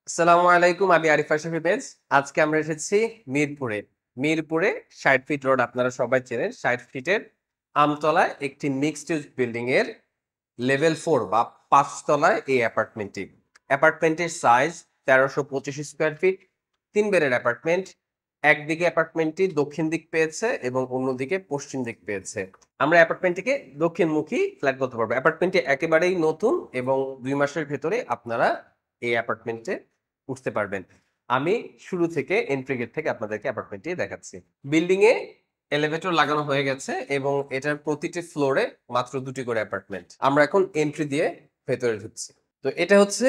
আসসালামু আলাইকুম, আমি আরিফ আশরাফি বেজ। আজকে আমরা এসেছি মিরপুরে। মিরপুরে ৬০ ফিট রোড আপনারা সবাই চেনেন। ৬০ ফিটের আমতলায় একটি মিক্সড ইউজ বিল্ডিং এর লেভেল 4 বা ৫ তলায় এই অ্যাপার্টমেন্টটি। অ্যাপার্টমেন্টের সাইজ ১৩২৫ স্কয়ার ফিট, ৩ বেডের অ্যাপার্টমেন্ট। একদিকে অ্যাপার্টমেন্টটি দক্ষিণ দিক পেয়েছে এবং অন্যদিকে পশ্চিম দিক পেয়েছে। আমরা অ্যাপার্টমেন্টটিকে দক্ষিণমুখী ফ্ল্যাট বলতে পারবো। অ্যাপার্টমেন্টটি একেবারেই নতুন এবং ২ মাসের ভেতরে আপনারা এই অ্যাপার্টমেন্টে উঠতে পারবেন। আমি শুরু থেকে এন্ট্রি গেট থেকে আপনাদেরকে অ্যাপার্টমেন্টটি দেখাচ্ছি। বিল্ডিং এ এলিভেটর লাগানো হয়ে গেছে এবং এটার প্রতিটি ফ্লোরে মাত্র ২টি করে অ্যাপার্টমেন্ট। আমরা এখন এন্ট্রি দিয়ে ভেতরে ঢুকছি। তো এটা হচ্ছে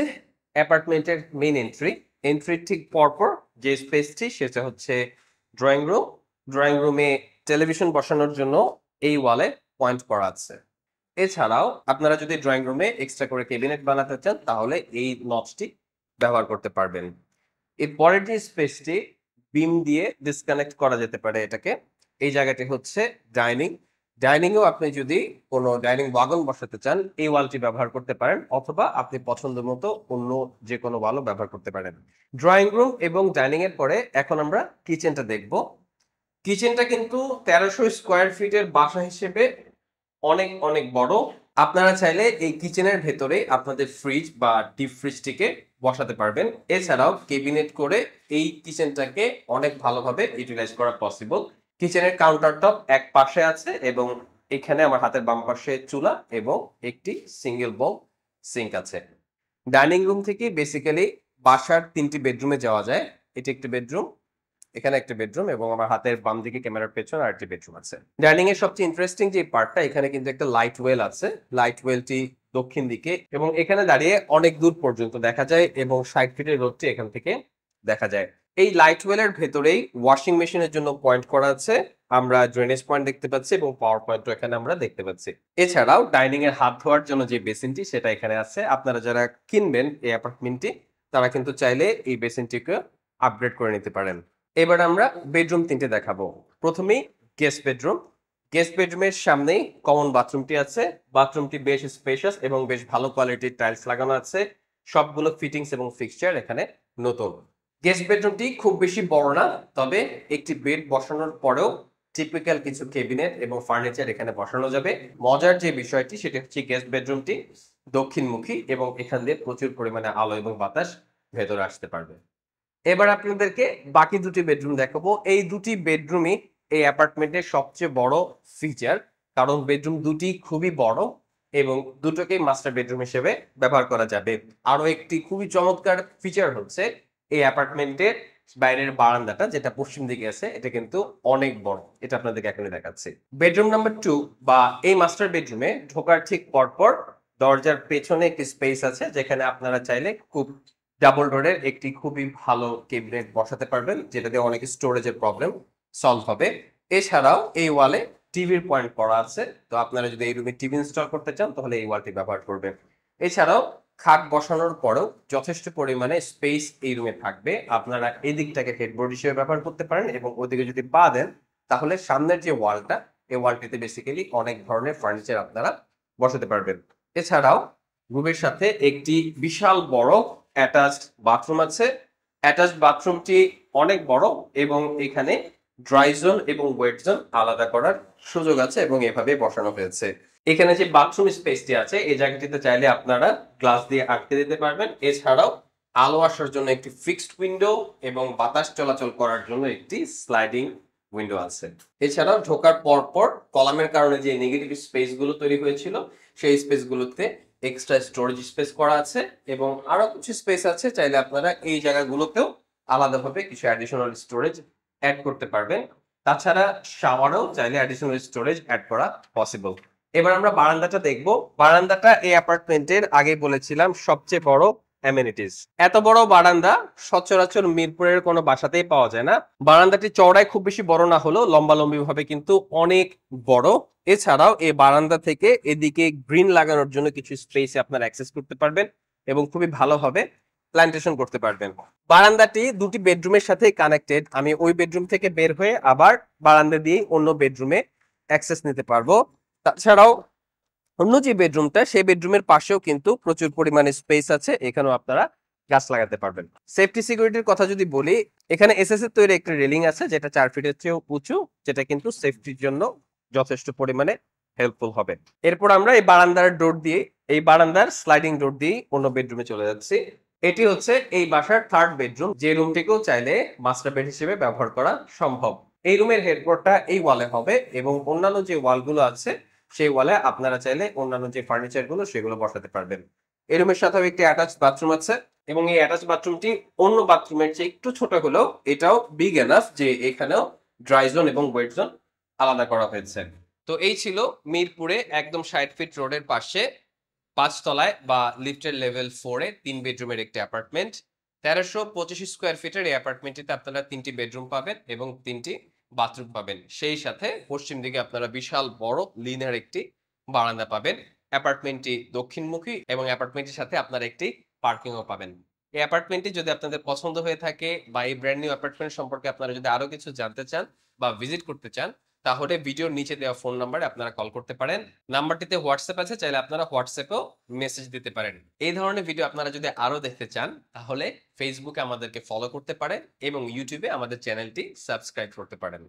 অ্যাপার্টমেন্টের মেইন এন্ট্রি। এন্ট্রির ঠিক পরপর যে স্পেসটি সেটা হচ্ছে ড্রয়িং রুম। ড্রয়িং রুমে টেলিভিশন বসানোর জন্য এই ওয়ালে পয়েন্ট করা আছে। এছাড়াও আপনারা যদি ড্রয়িং রুমে এক্সট্রা করে ক্যাবিনেট বানাতে চান তাহলে এই নবসটি ব্যবহার করতে পারবেন। এর পরের যে স্পেসটি বিম দিয়ে ডিসকানেক্ট করা যেতে পারে এটাকে। এই জায়গাটি হচ্ছে ডাইনিং। ডাইনিংয়েও আপনি যদি কোনো ডাইনিং ওয়াগন বসাতে চান এই ওয়ালটি ব্যবহার করতে পারেন, অথবা আপনি পছন্দ মতো অন্য যে কোনো ওয়ালও ব্যবহার করতে পারেন। ড্রয়িং রুম এবং ডাইনিং এর পরে এখন আমরা কিচেনটা দেখব। কিচেনটা কিন্তু ১৩০০ স্কয়ার ফিটের বাসা হিসেবে অনেক অনেক বড়। আপনারা চাইলে এই কিচেনের ভেতরে আপনাদের ফ্রিজ বা ডিপ ফ্রিজটিকে বসাতে পারবেন। এছাড়াও কেবিনেট করে এই কিচেনটাকে অনেক ভালোভাবে ইউটিলাইজ করা পসিবল। কিচেনের কাউন্টার টপ এক পাশে আছে এবং এখানে আমার হাতের বাম পাশে চুলা এবং একটি সিঙ্গেল বল সিঙ্ক আছে। ডাইনিং রুম থেকে বেসিক্যালি বাসার ৩টি বেডরুমে যাওয়া যায়। এটি একটি বেডরুম, এখানে একটা বেডরুম এবং আমার হাতের বাম দিকে ক্যামেরার পেছনে আরেকটি বেডরুম আছে। ডাইনিং এর সবচেয়ে ইন্টারেস্টিং যে পার্টটা, এখানে কিন্তু একটা লাইট ওয়েল আছে। লাইট ওয়েলটি দক্ষিণ দিকে এবং এখানে দাঁড়িয়ে অনেক দূর পর্যন্ত দেখা যায় এবং ৬০ ফিটের রোডটি এখান থেকে দেখা যায়। এই লাইট ওয়েলের ভেতরেই ওয়াশিং মেশিনের জন্য পয়েন্ট করা আছে। আমরা ড্রেনেজ পয়েন্ট দেখতে পাচ্ছি এবং পাওয়ার পয়েন্টও এখানে আমরা দেখতে পাচ্ছি। এছাড়াও ডাইনিং এর হাত ধোয়ার জন্য যে বেসিনটি সেটা এখানে আছে। আপনারা যারা কিনবেন এই অ্যাপার্টমেন্টটি তারা কিন্তু চাইলে এই বেসিনটিকে আপগ্রেড করে নিতে পারেন। এবার আমরা বেডরুম ৩টে দেখাবো। প্রথমেই গেস্ট বেডরুম। গেস্ট বেডরুমের সামনেই কমন বাথরুমটি আছে। বাথরুমটি বেশ স্পেশাস এবং বেশ ভালো কোয়ালিটির টাইলস লাগানো আছে। সবগুলো ফিটিংস এবং ফিক্সচার এখানে নতুন। গেস্ট বেডরুমটি খুব বেশি বড় না, তবে একটি বেড বসানোর পরেও টিপিক্যাল কিছু ক্যাবিনেট এবং ফার্নিচার এখানে বসানো যাবে। মজার যে বিষয়টি সেটা হচ্ছে গেস্ট বেডরুমটি দক্ষিণমুখী এবং এখান দিয়ে প্রচুর পরিমাণে আলো এবং বাতাস ভেতরে আসতে পারবে। এবার আপনাদেরকে বাকি ২টি বেডরুম দেখাবো। এই ২টি বেডরুমই এই অ্যাপার্টমেন্টের সবচেয়ে বড় ফিচার, কারণ বেডরুম ২টি খুবই বড় এবং দুটোকেই মাস্টার বেডরুম হিসেবে ব্যবহার করা যাবে। আরো একটি খুবই চমৎকার ফিচার হচ্ছে এই অ্যাপার্টমেন্টের বাইরের বারান্দাটা, যেটা পশ্চিম দিকে আছে, এটা কিন্তু অনেক বড়। এটা আপনাদেরকে এখনই দেখাচ্ছি। বেডরুম নাম্বার ২ বা এই মাস্টার বেডরুমে ঢোকার ঠিক পরপর দরজার পেছনে একটি স্পেস আছে, যেখানে আপনারা চাইলে খুব ডাবল ডোরের একটি খুবই ভালো ক্যাবিনেট বসাতে পারবেন, যেটা দিয়ে অনেক স্টোরেজের প্রবলেম সলভ হবে। এছাড়াও এই ওয়ালে টিভির পয়েন্ট করা আছে। তো আপনারা যদি এই রুমে টিভি ইনস্টল করতে চান তাহলে এই ওয়ালটি ব্যবহার করবেন। এছাড়াও খাট বসানোর পরেও যথেষ্ট পরিমাণে স্পেস এই রুমে থাকবে। আপনারা এই দিকটাকে হেডবোর্ড হিসেবে ব্যবহার করতে পারেন এবং ওদিকে যদি পা দেন তাহলে সামনের যে ওয়ালটা, এই ওয়ালটিতে বেসিক্যালি অনেক ধরনের ফার্নিচার আপনারা বসাতে পারবেন। এছাড়াও রুমের সাথে একটি বিশাল বড় অ্যাটাচড বাথরুম আছে। অ্যাটাচড বাথরুমটি অনেক বড় এবং এখানে ড্রাই জোন এবং ওয়েট জোন আলাদা করার সুযোগ আছে এবং এভাবে বসানো হয়েছে। এখানে যে বাথরুম স্পেসটি আছে এই জায়গাটিতে চাইলে আপনারা গ্লাস দিয়ে আটকে দিতে পারবেন। এছাড়াও আলো আসার জন্য একটি ফিক্সড উইন্ডো এবং বাতাস চলাচল করার জন্য একটি স্লাইডিং উইন্ডো আছে। এছাড়াও ঢোকার পরপর কলামের কারণে যে নেগেটিভ স্পেস গুলো তৈরি হয়েছিল সেই স্পেস গুলোতে এক্সট্রা স্টোরেজ স্পেস করা আছে এবং আরো কিছু স্পেস আছে, চাইলে আপনারা এই জায়গাগুলোতেও আলাদাভাবে কিছু অ্যাডিশনাল স্টোরেজ অ্যাড করতে পারবেন। তাছাড়া শাওয়ারেও চাইলে অ্যাডিশনাল স্টোরেজ অ্যাড করা পসিবল। এবার আমরা বারান্দাটা দেখব। বারান্দাটা এই অ্যাপার্টমেন্টের আগে বলেছিলাম সবচেয়ে বড় অ্যামেনিটিস। এত বড় বারান্দা সচরাচর মিরপুরের কোনো বাসাতেই পাওয়া যায় না। বারান্দাটি চওড়ায় খুব বেশি বড় না হলেও লম্বালম্বি ভাবে কিন্তু অনেক বড়। এছাড়াও এই বারান্দা থেকে এদিকে গ্রিন লাগানোর জন্য কিছু স্পেসে আপনারা অ্যাক্সেস করতে পারবেন এবং খুবই ভালোভাবে প্ল্যান্টেশন করতে পারবেন। বারান্দাটি ২টি বেডরুমের সাথে কানেক্টেড। আমি ওই বেডরুম থেকে বের হয়ে আবার বারান্দা দিয়ে অন্য বেডরুমে অ্যাক্সেস নিতে পারবো। তাছাড়াও অন্য যে বেডরুমটা সেই বেডরুমের পাশেও কিন্তু প্রচুর পরিমাণে স্পেস আছে, এখানেও আপনারা গাছ লাগাতে পারবেন। সেফটি সিকিউরিটির কথা যদি বলি, এখানে এসএস এর তৈরি একটা রেলিং আছে যেটা 4 ফিটের চেয়েও উঁচু, যেটা কিন্তু সেফটির জন্য যথেষ্ট পরিমাণে হেল্পফুল হবে। এরপর আমরা এই বারান্দার স্লাইডিং ডোর দিয়ে অন্য বেডরুমে চলে যাচ্ছি। এটি হচ্ছে এই বাসার থার্ড বেডরুম, যে রুমটিকেও চাইলে মাস্টার বেড হিসেবে ব্যবহার করা সম্ভব। এই রুমের হেডবোর্ডটা এই ওয়ালে হবে এবং অন্যান্য যে ওয়ালগুলো আছে সেই ওয়ালে আপনারা চাইলে অন্যান্য যে ফার্নিচার গুলো সেগুলো বসাতে পারবেন। এই রুমের সাথেও একটি অ্যাটাচ বাথরুম আছে এবং এই অ্যাটাচ বাথরুমটি অন্য বাথরুমের চেয়ে একটু ছোট হলেও এটাও বিগ এনাফ যে এখানেও ড্রাই জোন এবং ওয়েট জোন আলাদা করা হয়েছে। তো এই ছিল মিরপুরে একদম 60 ফিট রোডের পাশে 5 তলায় বা লিফটের লেভেল 4 এ 3 বেডরুমের একটি অ্যাপার্টমেন্ট। 1325 স্কয়ার ফিটের এই অ্যাপার্টমেন্টটিতে আপনারা 3টি বেডরুম পাবেন এবং 3টি বাথরুম পাবেন। সেই সাথে পশ্চিম দিকে আপনারা বিশাল বড় লিনিয়ার একটি বারান্দা পাবেন। অ্যাপার্টমেন্টটি দক্ষিণমুখী এবং অ্যাপার্টমেন্টের সাথে আপনারা একটি পার্কিংও পাবেন। এই অ্যাপার্টমেন্টটি যদি আপনাদের পছন্দ হয়ে থাকে বা এই ব্র্যান্ড নিউ অ্যাপার্টমেন্ট সম্পর্কে আপনারা যদি আরো কিছু জানতে চান বা ভিজিট করতে চান, তাহলে ভিডিওর নিচে দেওয়া ফোন নাম্বারে আপনারা কল করতে পারেন। নাম্বারটিতে হোয়াটসঅ্যাপ আছে, চাইলে আপনারা হোয়াটসঅ্যাপেও মেসেজ দিতে পারেন। এই ধরনের ভিডিও আপনারা যদি আরো দেখতে চান, তাহলে ফেসবুকে আমাদেরকে ফলো করতে পারেন এবং ইউটিউবে আমাদের চ্যানেলটি সাবস্ক্রাইব করতে পারেন।